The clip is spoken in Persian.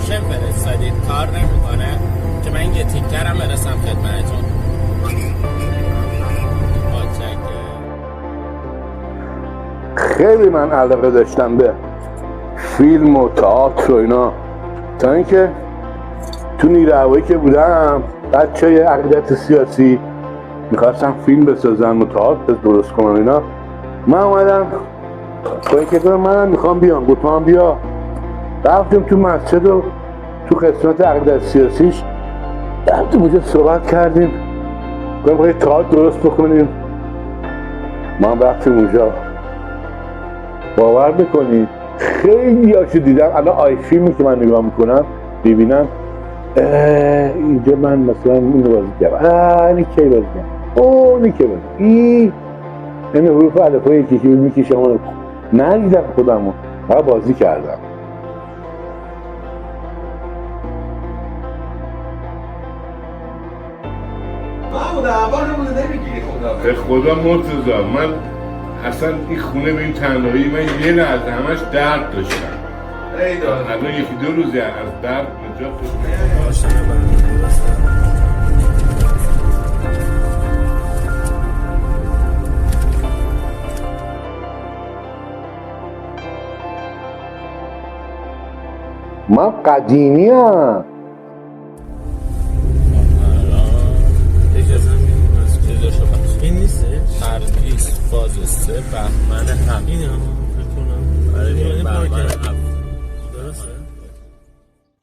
لوکیشن فرستادید کار نمیکنه که من یه تیکرم برسم خدمتتون. خیلی من علاقه داشتم به فیلم و تئاتر و اینا، تا اینکه تو نیروی هوایی که بودم بچه‌ی عقیدت سیاسی میخواستم فیلم بسازن و تئاتر درست کنن اینا. من اومدم با اینکه من میخوام بیام، گفتم بیا. رفتیم تو مسجد و تو قسمت عقیدت سیاسیش رفتیم اونجا صحبت کردیم، گفتم خواهی تئاتر درست بکنیم. من رفتیم اونجا، باور بکنید خیلی هاشو دیدم. الان آی فیلمی که من نگاه میکنم ببینم اینجا من مثلا اینو بازی کردم، اینی کی بازی کردم، اینی کی بازی این حروف الفبایی یکی میکشم ندیدم خودمو، فقط بازی کردم. محمود اولمون نمیگیری خدا به خدا مرتضی، من اصلا این خونه به این تنهایی من یه لحظه همش درد داشتم. ای داد الان یکی دو روزی از درد نجات داشتم. من قدیمی هم اجازه میدیم از چیزاشو بخش این نیسته؟ پردیس فاز 3 بهمن 7 این هم فکر کنم برای بهمن 7